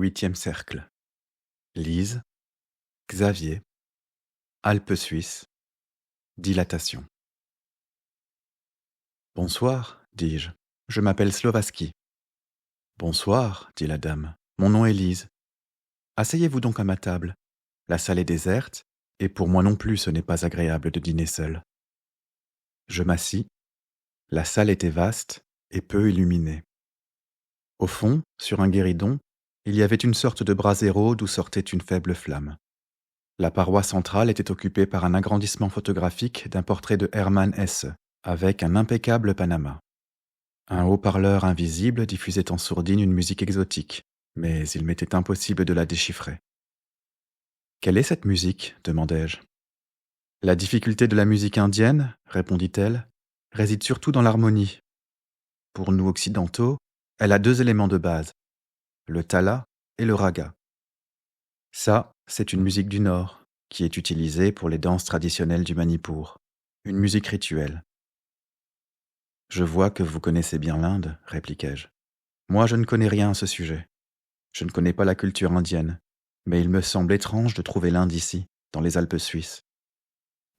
Huitième cercle. Lise, Xavier, Alpes suisses, dilatation. Bonsoir, dis-je. Je m'appelle Slovaski. Bonsoir, dit la dame. Mon nom est Lise. Asseyez-vous donc à ma table. La salle est déserte, et pour moi non plus ce n'est pas agréable de dîner seul. Je m'assis. La salle était vaste et peu illuminée. Au fond, sur un guéridon, il y avait une sorte de brasero d'où sortait une faible flamme. La paroi centrale était occupée par un agrandissement photographique d'un portrait de Hermann Hesse, avec un impeccable Panama. Un haut-parleur invisible diffusait en sourdine une musique exotique, mais il m'était impossible de la déchiffrer. « Quelle est cette musique » demandai-je. « La difficulté de la musique indienne, » répondit-elle, « réside surtout dans l'harmonie. Pour nous occidentaux, elle a deux éléments de base, le tala et le raga. Ça, c'est une musique du Nord, qui est utilisée pour les danses traditionnelles du Manipur, une musique rituelle. « Je vois que vous connaissez bien l'Inde, » répliquai-je. « Moi, je ne connais rien à ce sujet. Je ne connais pas la culture indienne, mais il me semble étrange de trouver l'Inde ici, dans les Alpes suisses. »«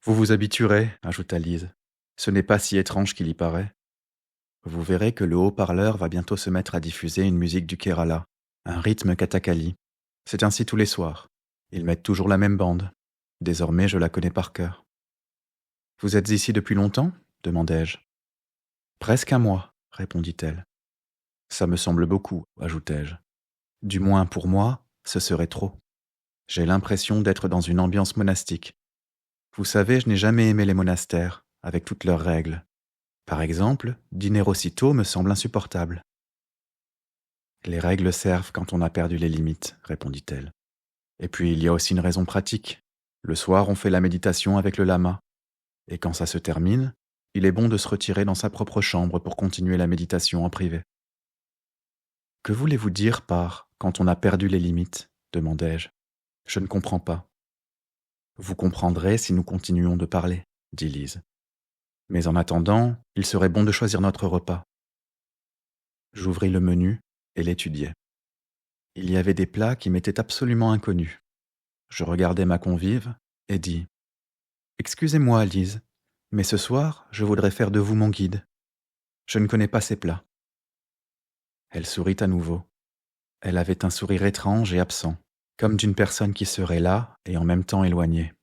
Vous vous habituerez, » ajouta Lise. « Ce n'est pas si étrange qu'il y paraît. Vous verrez que le haut-parleur va bientôt se mettre à diffuser une musique du Kerala, un rythme kathakali. C'est ainsi tous les soirs. Ils mettent toujours la même bande. Désormais, je la connais par cœur. »« Vous êtes ici depuis longtemps » demandai-je. « Presque un mois, » répondit-elle. « Ça me semble beaucoup, » ajoutai-je. « Du moins pour moi, ce serait trop. J'ai l'impression d'être dans une ambiance monastique. Vous savez, je n'ai jamais aimé les monastères, avec toutes leurs règles. Par exemple, dîner aussitôt me semble insupportable. »« Les règles servent quand on a perdu les limites, » répondit-elle. « Et puis il y a aussi une raison pratique. Le soir, on fait la méditation avec le lama. Et quand ça se termine, il est bon de se retirer dans sa propre chambre pour continuer la méditation en privé. »« Que voulez-vous dire par « quand on a perdu les limites » demandai-je. « Je ne comprends pas. »« Vous comprendrez si nous continuons de parler, » dit Lise. « Mais en attendant, il serait bon de choisir notre repas. » J'ouvris le menu et l'étudiai. Il y avait des plats qui m'étaient absolument inconnus. Je regardai ma convive et dis « Excusez-moi, Lise, mais ce soir, je voudrais faire de vous mon guide. Je ne connais pas ces plats. » Elle sourit à nouveau. Elle avait un sourire étrange et absent, comme d'une personne qui serait là et en même temps éloignée.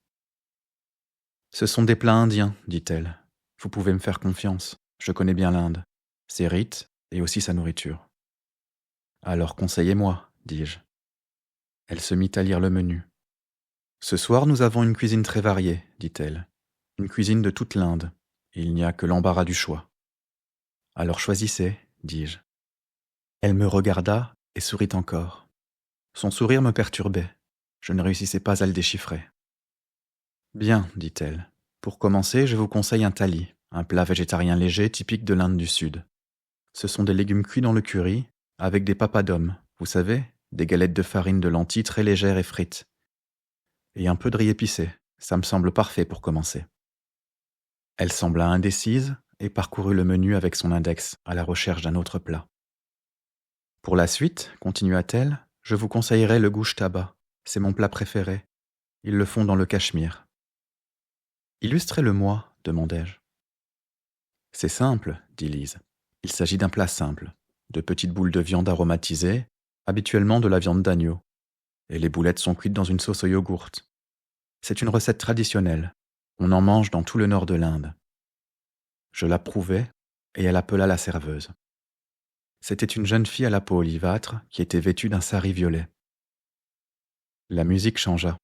« Ce sont des plats indiens, dit-elle. Vous pouvez me faire confiance, je connais bien l'Inde, ses rites et aussi sa nourriture. »« Alors conseillez-moi, dis-je. » Elle se mit à lire le menu. « Ce soir, nous avons une cuisine très variée, dit-elle. Une cuisine de toute l'Inde. Il n'y a que l'embarras du choix. »« Alors choisissez, dis-je. » Elle me regarda et sourit encore. Son sourire me perturbait. Je ne réussissais pas à le déchiffrer. « Bien, dit-elle. Pour commencer, je vous conseille un thali, un plat végétarien léger typique de l'Inde du Sud. Ce sont des légumes cuits dans le curry, avec des papadums, vous savez, des galettes de farine de lentilles très légères et frites. Et un peu de riz épicé, ça me semble parfait pour commencer. » Elle sembla indécise et parcourut le menu avec son index à la recherche d'un autre plat. « Pour la suite, continua-t-elle, je vous conseillerais le gouche tabac. C'est mon plat préféré. Ils le font dans le Cachemire. »« Illustrez-le-moi, demandai-je. »« C'est simple, dit Lise. Il s'agit d'un plat simple, de petites boules de viande aromatisées, habituellement de la viande d'agneau. Et les boulettes sont cuites dans une sauce au yogourt. C'est une recette traditionnelle. On en mange dans tout le nord de l'Inde. » Je l'approuvai et elle appela la serveuse. C'était une jeune fille à la peau olivâtre qui était vêtue d'un sari violet. La musique changea.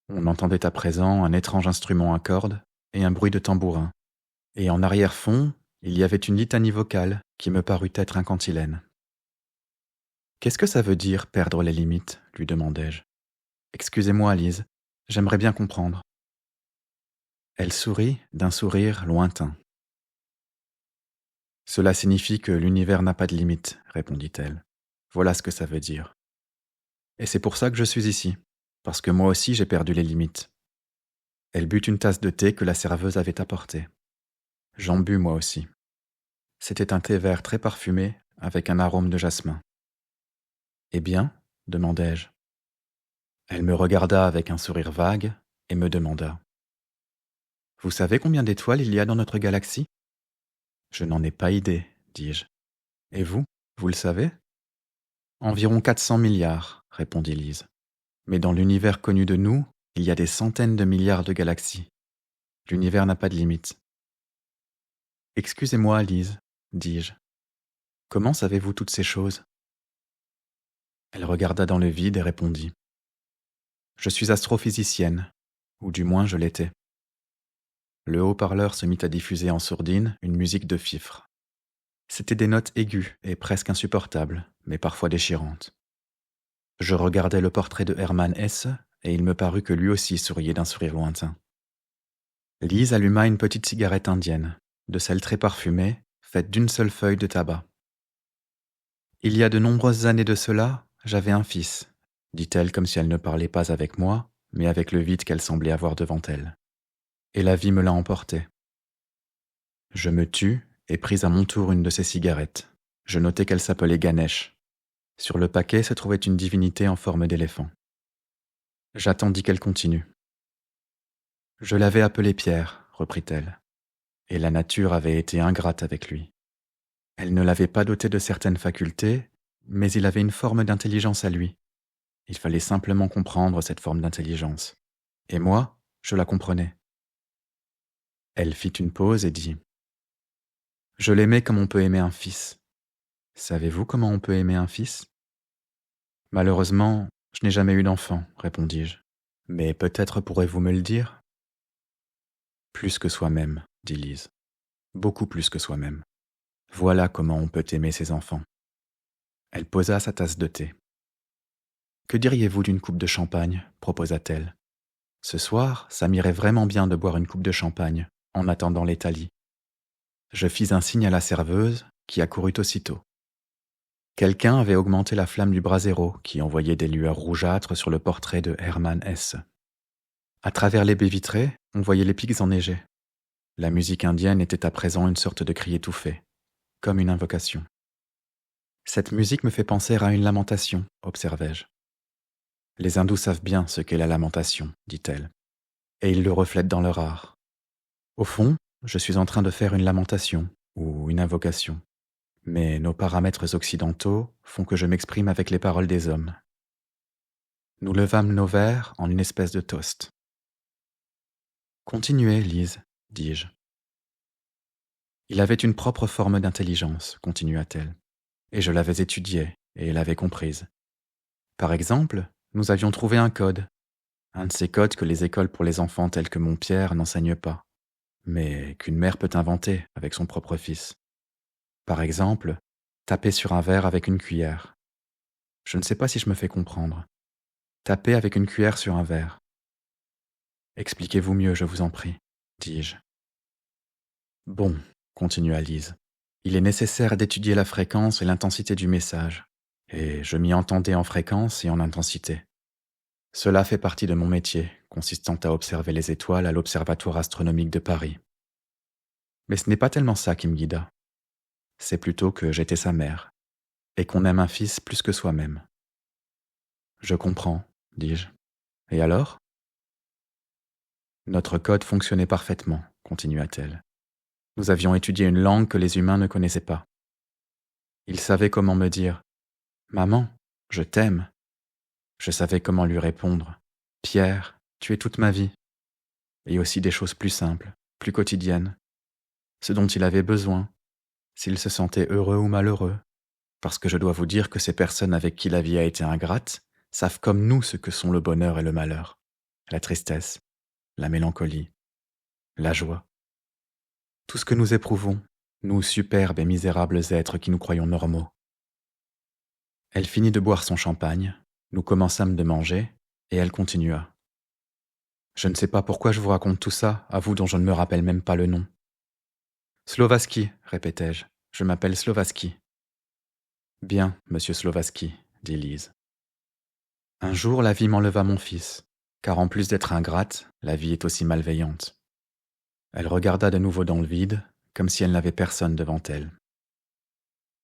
On entendait à présent un étrange instrument à cordes et un bruit de tambourin. Et en arrière-fond, il y avait une litanie vocale qui me parut être un cantilène. « Qu'est-ce que ça veut dire, perdre les limites » lui demandai-je. « Excusez-moi, Lise, j'aimerais bien comprendre. » Elle sourit d'un sourire lointain. « Cela signifie que l'univers n'a pas de limite, » répondit-elle. « Voilà ce que ça veut dire. Et c'est pour ça que je suis ici, parce que moi aussi j'ai perdu les limites. » Elle but une tasse de thé que la serveuse avait apportée. J'en bus moi aussi. C'était un thé vert très parfumé avec un arôme de jasmin. « Eh bien » demandai-je. Elle me regarda avec un sourire vague et me demanda. Vous savez combien d'étoiles il y a dans notre galaxie? Je n'en ai pas idée, dis-je. Et vous le savez? Environ 400 milliards, répondit Lise. Mais dans l'univers connu de nous, il y a des centaines de milliards de galaxies. L'univers n'a pas de limite. Excusez-moi, Lise, dis-je. Comment savez-vous toutes ces choses? Elle regarda dans le vide et répondit. Je suis astrophysicienne, ou du moins je l'étais. Le haut-parleur se mit à diffuser en sourdine une musique de fifre. C'étaient des notes aiguës et presque insupportables, mais parfois déchirantes. Je regardai le portrait de Hermann Hesse, et il me parut que lui aussi souriait d'un sourire lointain. Lise alluma une petite cigarette indienne, de celle très parfumée, faite d'une seule feuille de tabac. Il y a de nombreuses années de cela, j'avais un fils, dit-elle comme si elle ne parlait pas avec moi, mais avec le vide qu'elle semblait avoir devant elle. Et la vie me l'a emporté. Je me tus et pris à mon tour une de ses cigarettes. Je notai qu'elle s'appelait Ganesh. Sur le paquet se trouvait une divinité en forme d'éléphant. J'attendis qu'elle continue. Je l'avais appelé Pierre, reprit-elle, et la nature avait été ingrate avec lui. Elle ne l'avait pas doté de certaines facultés, mais il avait une forme d'intelligence à lui. Il fallait simplement comprendre cette forme d'intelligence. Et moi, je la comprenais. Elle fit une pause et dit « Je l'aimais comme on peut aimer un fils. Savez-vous comment on peut aimer un fils ?» Malheureusement, je n'ai jamais eu d'enfant, répondis-je. Mais peut-être pourrez-vous me le dire? Plus que soi-même, dit Lise. Beaucoup plus que soi-même. Voilà comment on peut aimer ses enfants. Elle posa sa tasse de thé. Que diriez-vous d'une coupe de champagne, proposa-t-elle. Ce soir, ça m'irait vraiment bien de boire une coupe de champagne, en attendant les thalis. Je fis un signe à la serveuse, qui accourut aussitôt. Quelqu'un avait augmenté la flamme du brasero, qui envoyait des lueurs rougeâtres sur le portrait de Hermann Hesse. À travers les baies vitrées, on voyait les pics enneigés. La musique indienne était à présent une sorte de cri étouffé, comme une invocation. Cette musique me fait penser à une lamentation, observai-je. Les hindous savent bien ce qu'est la lamentation, dit-elle, et ils le reflètent dans leur art. Au fond, je suis en train de faire une lamentation, ou une invocation, mais nos paramètres occidentaux font que je m'exprime avec les paroles des hommes. Nous levâmes nos verres en une espèce de toast. Continuez, Lise, dis-je. Il avait une propre forme d'intelligence, continua-t-elle, et je l'avais étudiée, et l'avais comprise. Par exemple, nous avions trouvé un code, un de ces codes que les écoles pour les enfants tels que mon Pierre n'enseignent pas, mais qu'une mère peut inventer avec son propre fils. Par exemple, taper sur un verre avec une cuillère. Je ne sais pas si je me fais comprendre. Taper avec une cuillère sur un verre. Expliquez-vous mieux, je vous en prie, dis-je. Bon, continua Lise, il est nécessaire d'étudier la fréquence et l'intensité du message, et je m'y entendais en fréquence et en intensité. Cela fait partie de mon métier, consistant à observer les étoiles à l'Observatoire astronomique de Paris. Mais ce n'est pas tellement ça qui me guida. C'est plutôt que j'étais sa mère, et qu'on aime un fils plus que soi-même. Je comprends, dis-je. Et alors? Notre code fonctionnait parfaitement, continua-t-elle. Nous avions étudié une langue que les humains ne connaissaient pas. Il savait comment me dire « Maman, je t'aime ». Je savais comment lui répondre « Pierre, tu es toute ma vie ». Et aussi des choses plus simples, plus quotidiennes, ce dont il avait besoin, s'il se sentait heureux ou malheureux, parce que je dois vous dire que ces personnes avec qui la vie a été ingrate savent comme nous ce que sont le bonheur et le malheur, la tristesse, la mélancolie, la joie. Tout ce que nous éprouvons, nous superbes et misérables êtres qui nous croyons normaux. Elle finit de boire son champagne, nous commençâmes de manger, et elle continua. Je ne sais pas pourquoi je vous raconte tout ça, à vous dont je ne me rappelle même pas le nom. Slovaski, répétai-je, je m'appelle Slovaski. Bien, monsieur Slovaski, dit Lise. Un jour, la vie m'enleva mon fils, car en plus d'être ingrate, la vie est aussi malveillante. Elle regarda de nouveau dans le vide, comme si elle n'avait personne devant elle.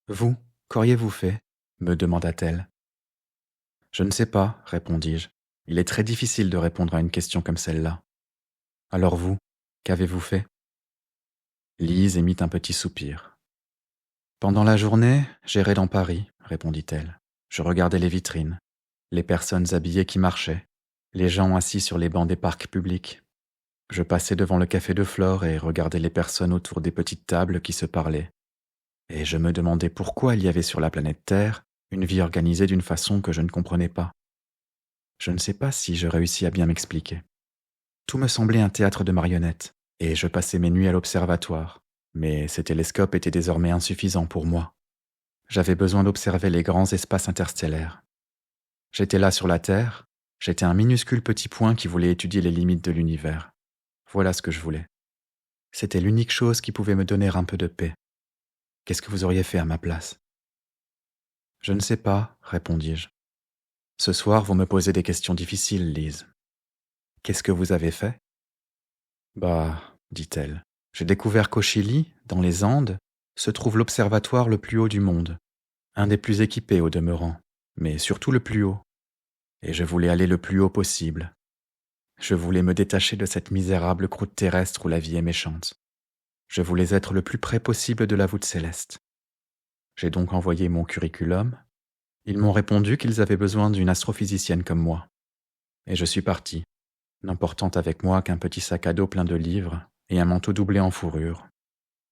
Vous, qu'auriez-vous fait? Me demanda-t-elle. Je ne sais pas, répondis-je. Il est très difficile de répondre à une question comme celle-là. Alors vous, qu'avez-vous fait? Lise émit un petit soupir. Pendant la journée, j'errais dans Paris, répondit-elle. Je regardais les vitrines, les personnes habillées qui marchaient, les gens assis sur les bancs des parcs publics. Je passais devant le café de Flore et regardais les personnes autour des petites tables qui se parlaient. Et je me demandais pourquoi il y avait sur la planète Terre une vie organisée d'une façon que je ne comprenais pas. Je ne sais pas si je réussis à bien m'expliquer. Tout me semblait un théâtre de marionnettes, et je passais mes nuits à l'observatoire, mais ces télescopes étaient désormais insuffisants pour moi. J'avais besoin d'observer les grands espaces interstellaires. J'étais là sur la Terre, j'étais un minuscule petit point qui voulait étudier les limites de l'univers. Voilà ce que je voulais. C'était l'unique chose qui pouvait me donner un peu de paix. Qu'est-ce que vous auriez fait à ma place? Je ne sais pas, répondis-je. Ce soir, vous me posez des questions difficiles, Lise. Qu'est-ce que vous avez fait? Bah, dit-elle, j'ai découvert qu'au Chili, dans les Andes, se trouve l'observatoire le plus haut du monde, un des plus équipés au demeurant, mais surtout le plus haut. Et je voulais aller le plus haut possible. Je voulais me détacher de cette misérable croûte terrestre où la vie est méchante. Je voulais être le plus près possible de la voûte céleste. J'ai donc envoyé mon curriculum. Ils m'ont répondu qu'ils avaient besoin d'une astrophysicienne comme moi. Et je suis parti, n'emportant avec moi qu'un petit sac à dos plein de livres et un manteau doublé en fourrure.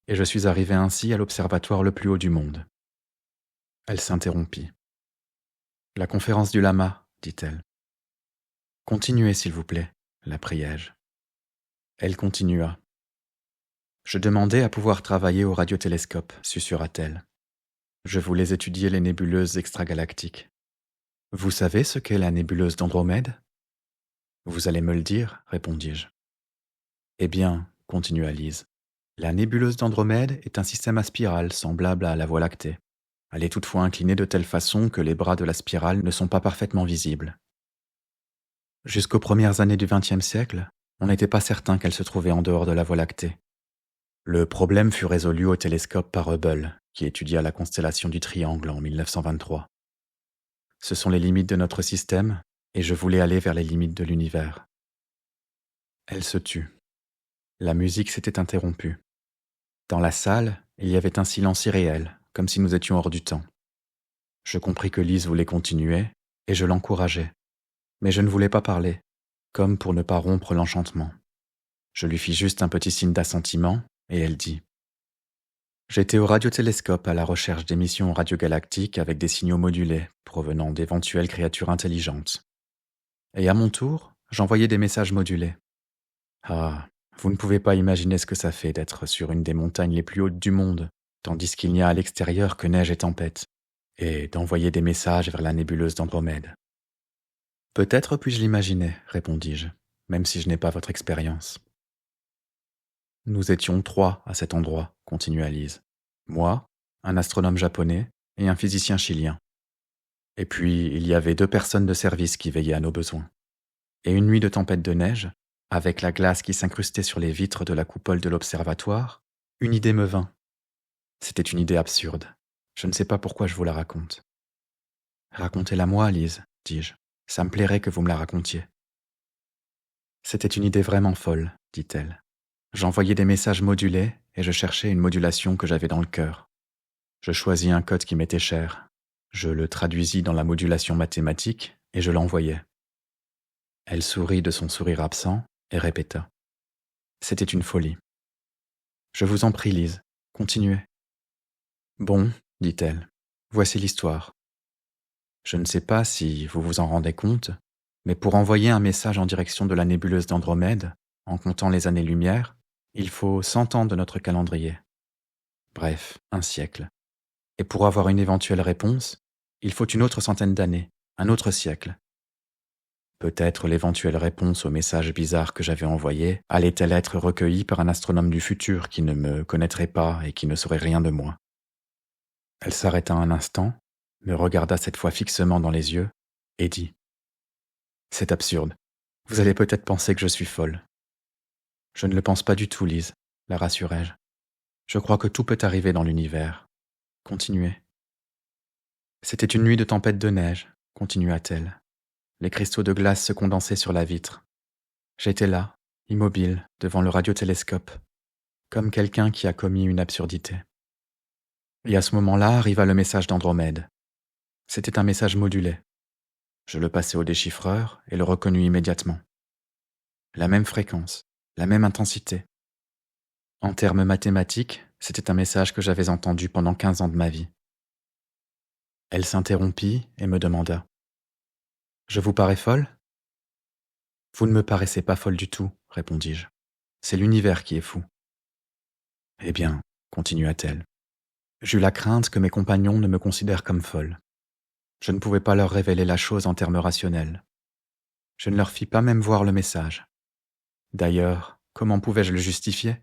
Et je suis arrivé ainsi à l'observatoire le plus haut du monde. Elle s'interrompit. La conférence du lama, dit-elle. Continuez, s'il vous plaît, la priai-je. Elle continua. Je demandais à pouvoir travailler au radiotélescope, susurra-t-elle. Je voulais étudier les nébuleuses extragalactiques. Vous savez ce qu'est la nébuleuse d'Andromède? Vous allez me le dire, répondis-je. Eh bien, continua Lise, la nébuleuse d'Andromède est un système à spirale semblable à la Voie lactée. Elle est toutefois inclinée de telle façon que les bras de la spirale ne sont pas parfaitement visibles. Jusqu'aux premières années du XXe siècle, on n'était pas certain qu'elle se trouvait en dehors de la Voie lactée. Le problème fut résolu au télescope par Hubble, qui étudia la constellation du Triangle en 1923. Ce sont les limites de notre système, et je voulais aller vers les limites de l'univers. Elle se tut. La musique s'était interrompue. Dans la salle, il y avait un silence irréel, comme si nous étions hors du temps. Je compris que Lise voulait continuer, et je l'encourageai. Mais je ne voulais pas parler, comme pour ne pas rompre l'enchantement. Je lui fis juste un petit signe d'assentiment, et elle dit « J'étais au radiotélescope à la recherche d'émissions radiogalactiques avec des signaux modulés provenant d'éventuelles créatures intelligentes. Et à mon tour, j'envoyais des messages modulés. Ah, vous ne pouvez pas imaginer ce que ça fait d'être sur une des montagnes les plus hautes du monde, tandis qu'il n'y a à l'extérieur que neige et tempête, et d'envoyer des messages vers la nébuleuse d'Andromède. Peut-être puis-je l'imaginer, répondis-je, même si je n'ai pas votre expérience. Nous étions 3 à cet endroit, continua Lise. Moi, un astronome japonais et un physicien chilien. Et puis, il y avait 2 personnes de service qui veillaient à nos besoins. Et une nuit de tempête de neige, avec la glace qui s'incrustait sur les vitres de la coupole de l'observatoire, une idée me vint. C'était une idée absurde. Je ne sais pas pourquoi je vous la raconte. Racontez-la moi, Lise, dis-je. Ça me plairait que vous me la racontiez. C'était une idée vraiment folle, dit-elle. J'envoyais des messages modulés et je cherchais une modulation que j'avais dans le cœur. Je choisis un code qui m'était cher. Je le traduisis dans la modulation mathématique et je l'envoyais. Elle sourit de son sourire absent et répéta. C'était une folie. Je vous en prie, Lise, continuez. Bon, dit-elle, voici l'histoire. Je ne sais pas si vous vous en rendez compte, mais pour envoyer un message en direction de la nébuleuse d'Andromède, en comptant les années-lumière, il faut 100 ans de notre calendrier. Bref, un siècle. Et pour avoir une éventuelle réponse, il faut une autre centaine d'années, un autre siècle. Peut-être l'éventuelle réponse au message bizarre que j'avais envoyé allait-elle être recueillie par un astronome du futur qui ne me connaîtrait pas et qui ne saurait rien de moi. Elle s'arrêta un instant, me regarda cette fois fixement dans les yeux et dit « C'est absurde. Vous allez peut-être penser que je suis folle. » Je ne le pense pas du tout, Lise, la rassurai-je. Je crois que tout peut arriver dans l'univers. Continuez. C'était une nuit de tempête de neige, continua-t-elle. Les cristaux de glace se condensaient sur la vitre. J'étais là, immobile, devant le radiotélescope, comme quelqu'un qui a commis une absurdité. Et à ce moment-là arriva le message d'Andromède. C'était un message modulé. Je le passai au déchiffreur et le reconnus immédiatement. La même fréquence, la même intensité. En termes mathématiques, c'était un message que j'avais entendu pendant 15 ans de ma vie. Elle s'interrompit et me demanda : « Je vous parais folle ? » ?»« Vous ne me paraissez pas folle du tout, répondis-je. C'est l'univers qui est fou. » »« Eh bien, continua-t-elle, j'eus la crainte que mes compagnons ne me considèrent comme folle. Je ne pouvais pas leur révéler la chose en termes rationnels. Je ne leur fis pas même voir le message. D'ailleurs, comment pouvais-je le justifier ?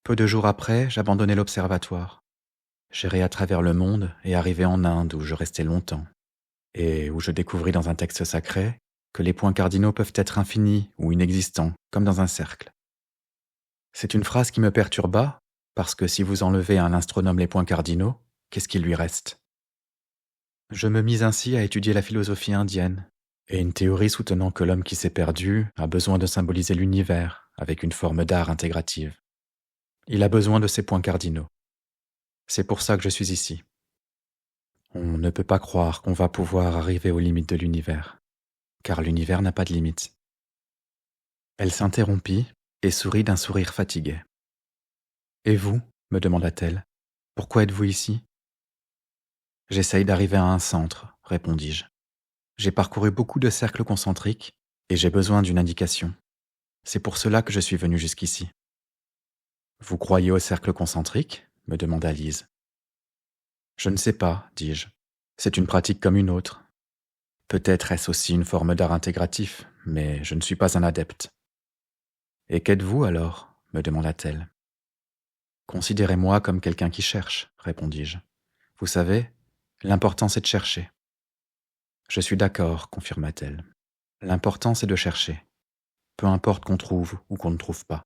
Peu de jours après, j'abandonnai l'observatoire. J'errai à travers le monde et arrivai en Inde où je restai longtemps, et où je découvris dans un texte sacré que les points cardinaux peuvent être infinis ou inexistants, comme dans un cercle. C'est une phrase qui me perturba, parce que si vous enlevez à un astronome les points cardinaux, qu'est-ce qu'il lui reste ? Je me mis ainsi à étudier la philosophie indienne, et une théorie soutenant que l'homme qui s'est perdu a besoin de symboliser l'univers avec une forme d'art intégrative. Il a besoin de ces points cardinaux. C'est pour ça que je suis ici. On ne peut pas croire qu'on va pouvoir arriver aux limites de l'univers, car l'univers n'a pas de limites. Elle s'interrompit et sourit d'un sourire fatigué. « Et vous ? » me demanda-t-elle. « Pourquoi êtes-vous ici ?»« J'essaye d'arriver à un centre, répondis-je. J'ai parcouru beaucoup de cercles concentriques et j'ai besoin d'une indication. C'est pour cela que je suis venu jusqu'ici. »« Vous croyez au cercle concentrique ? » me demanda Lise. « Je ne sais pas, dis-je. C'est une pratique comme une autre. Peut-être est-ce aussi une forme d'art intégratif, mais je ne suis pas un adepte. »« Et qu'êtes-vous alors ? » me demanda-t-elle. « Considérez-moi comme quelqu'un qui cherche, répondis-je. Vous savez, l'important c'est de chercher. »« Je suis d'accord, confirma-t-elle. L'important c'est de chercher. Peu importe qu'on trouve ou qu'on ne trouve pas. »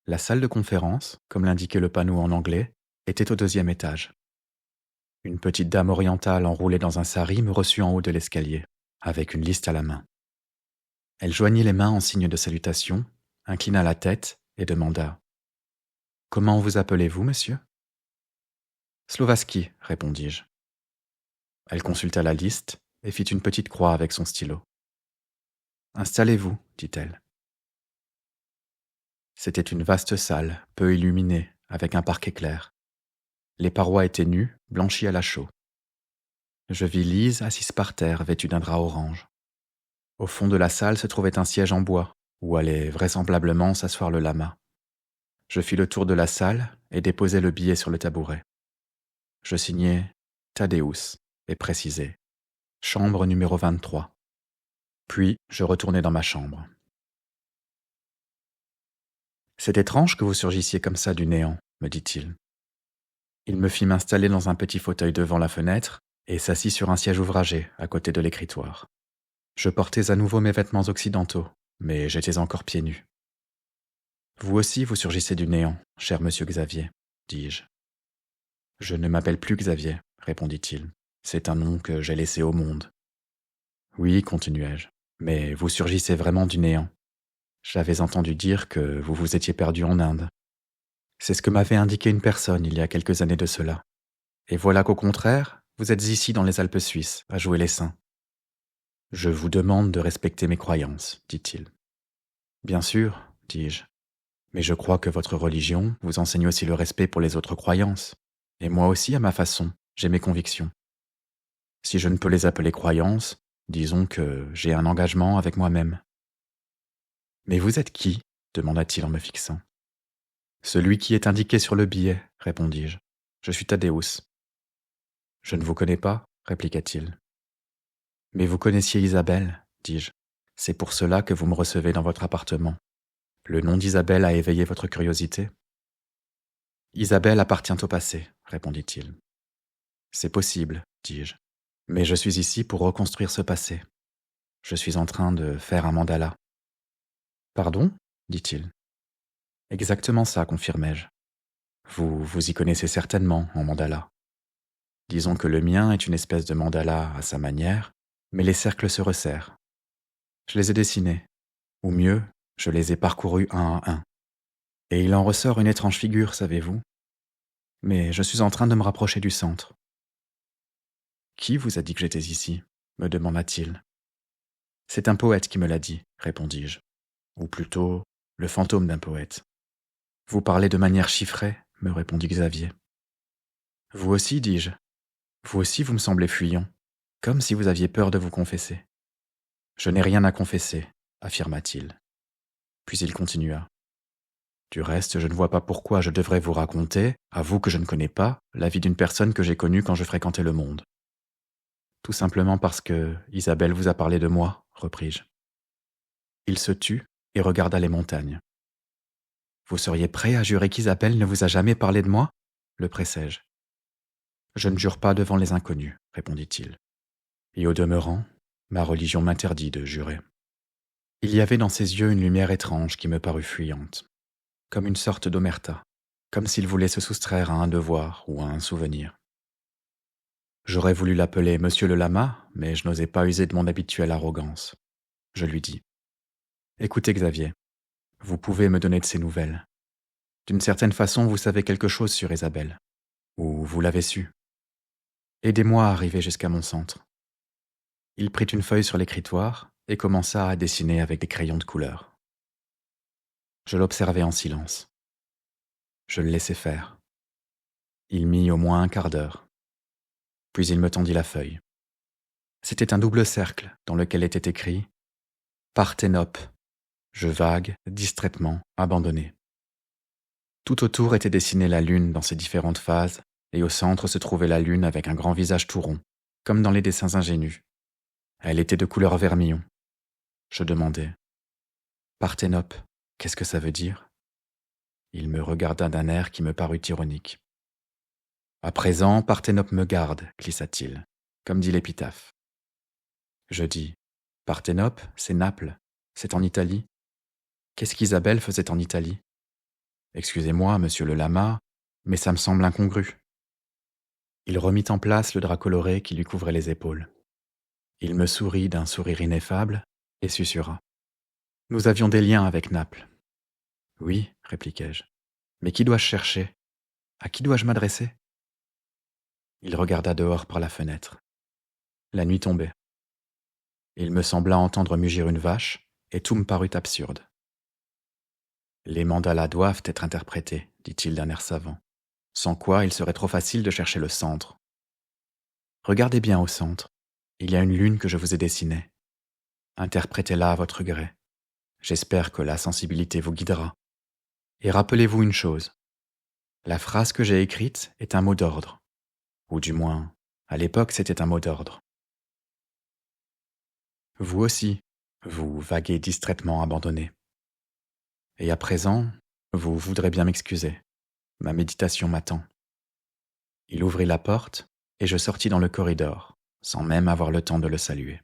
La salle de conférence, comme l'indiquait le panneau en anglais, était au 2e étage. Une petite dame orientale enroulée dans un sari me reçut en haut de l'escalier, avec une liste à la main. Elle joignit les mains en signe de salutation, inclina la tête et demanda : « Comment vous appelez-vous, monsieur ? » ?»« Slovaski, répondis-je. Elle consulta la liste et fit une petite croix avec son stylo. « Installez-vous, dit-elle. » C'était une vaste salle, peu illuminée, avec un parquet clair. Les parois étaient nues, blanchies à la chaux. Je vis Lise assise par terre, vêtue d'un drap orange. Au fond de la salle se trouvait un siège en bois, où allait vraisemblablement s'asseoir le lama. Je fis le tour de la salle et déposai le billet sur le tabouret. Je signai Thaddeus et précisai chambre numéro 23. Puis je retournai dans ma chambre. « C'est étrange que vous surgissiez comme ça du néant, me dit-il. » Il me fit m'installer dans un petit fauteuil devant la fenêtre et s'assit sur un siège ouvragé à côté de l'écritoire. Je portais à nouveau mes vêtements occidentaux, mais j'étais encore pieds nus. « Vous aussi, vous surgissez du néant, cher monsieur Xavier, dis-je. »« Je ne m'appelle plus Xavier, répondit-il. C'est un nom que j'ai laissé au monde. »« Oui, continuai-je, mais vous surgissez vraiment du néant. J'avais entendu dire que vous vous étiez perdu en Inde. C'est ce que m'avait indiqué une personne il y a quelques années de cela. Et voilà qu'au contraire, vous êtes ici dans les Alpes suisses, à jouer les saints. »« Je vous demande de respecter mes croyances, dit-il. »« Bien sûr, dis-je. Mais je crois que votre religion vous enseigne aussi le respect pour les autres croyances. Et moi aussi, à ma façon, j'ai mes convictions. Si je ne peux les appeler croyances, disons que j'ai un engagement avec moi-même. »« Mais vous êtes qui ? Demanda-t-il en me fixant. Celui qui est indiqué sur le billet, répondis-je. Je suis Thaddeus. Je ne vous connais pas, répliqua-t-il. Mais vous connaissiez Isabelle, dis-je. C'est pour cela que vous me recevez dans votre appartement. Le nom d'Isabelle a éveillé votre curiosité. Isabelle appartient au passé, répondit-il. C'est possible, dis-je. Mais je suis ici pour reconstruire ce passé. Je suis en train de faire un mandala. Pardon ? dit-il. Exactement ça, confirmai-je. Vous y connaissez certainement en mandala. Disons que le mien est une espèce de mandala à sa manière, mais les cercles se resserrent. Je les ai dessinés, ou mieux, je les ai parcourus un à un. Et il en ressort une étrange figure, savez-vous? Mais je suis en train de me rapprocher du centre. Qui vous a dit que j'étais ici? Me demanda-t-il. C'est un poète qui me l'a dit, répondis-je. Ou plutôt, le fantôme d'un poète. Vous parlez de manière chiffrée, me répondit Xavier. Vous aussi, dis-je. Vous aussi, vous me semblez fuyant, comme si vous aviez peur de vous confesser. Je n'ai rien à confesser, affirma-t-il. Puis il continua. Du reste, je ne vois pas pourquoi je devrais vous raconter, à vous que je ne connais pas, la vie d'une personne que j'ai connue quand je fréquentais le monde. Tout simplement parce que Isabelle vous a parlé de moi, repris-je. Il se tut et regarda les montagnes. Vous seriez prêt à jurer qu'Isabelle ne vous a jamais parlé de moi? Le pressai-je. Je ne jure pas devant les inconnus, répondit-il. Et au demeurant, ma religion m'interdit de jurer. Il y avait dans ses yeux une lumière étrange qui me parut fuyante, comme une sorte d'omerta, comme s'il voulait se soustraire à un devoir ou à un souvenir. J'aurais voulu l'appeler Monsieur le Lama, mais je n'osais pas user de mon habituelle arrogance. Je lui dis « Écoutez Xavier, vous pouvez me donner de ses nouvelles. D'une certaine façon, vous savez quelque chose sur Isabelle, ou vous l'avez su. Aidez-moi à arriver jusqu'à mon centre. » Il prit une feuille sur l'écritoire et commença à dessiner avec des crayons de couleur. Je l'observais en silence. Je le laissai faire. Il mit au moins un quart d'heure. Puis il me tendit la feuille. C'était un double cercle dans lequel était écrit « Parthénope », je vague, distraitement, abandonné. Tout autour était dessinée la lune dans ses différentes phases, et au centre se trouvait la lune avec un grand visage tout rond, comme dans les dessins ingénus. Elle était de couleur vermillon. Je demandai « Parthénope, qu'est-ce que ça veut dire ?» Il me regarda d'un air qui me parut ironique. « À présent, Parthénope me garde, glissa-t-il, comme dit l'épitaphe. » Je dis « Parthénope, c'est Naples, c'est en Italie. Qu'est-ce qu'Isabelle faisait en Italie? Excusez-moi, monsieur le lama, mais ça me semble incongru. » Il remit en place le drap coloré qui lui couvrait les épaules. Il me sourit d'un sourire ineffable et susurra. « Nous avions des liens avec Naples. » « Oui, répliquai-je. Mais qui dois-je chercher? À qui dois-je m'adresser? » Il regarda dehors par la fenêtre. La nuit tombait. Il me sembla entendre mugir une vache, et tout me parut absurde. « Les mandalas doivent être interprétés, dit-il d'un air savant, sans quoi il serait trop facile de chercher le centre. Regardez bien au centre, il y a une lune que je vous ai dessinée. Interprétez-la à votre gré. J'espère que la sensibilité vous guidera. Et rappelez-vous une chose, la phrase que j'ai écrite est un mot d'ordre, ou du moins, à l'époque c'était un mot d'ordre. Vous aussi, vous vaguez distraitement abandonné. Et à présent, vous voudrez bien m'excuser. Ma méditation m'attend. » Il ouvrit la porte et je sortis dans le corridor, sans même avoir le temps de le saluer.